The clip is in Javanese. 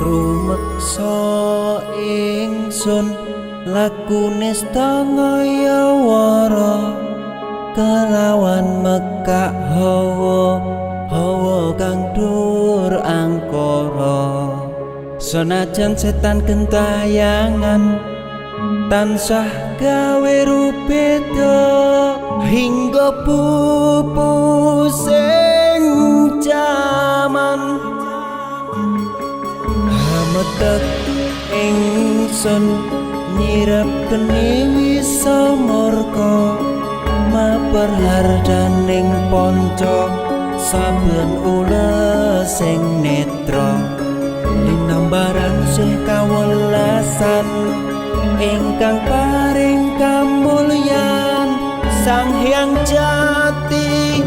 rumeksa ingsun lakune stangaya wara kelawan mekak hawa kang dur angkara senajan setan gentayangan tansah gawe rupeda hingga pupusing jaman hametek ingsun nyirep geni wisamurka maperhardaning panca saben ules sing netra linambaran sih kawelasan ingkang paring kamulyan Sang Hyang Jati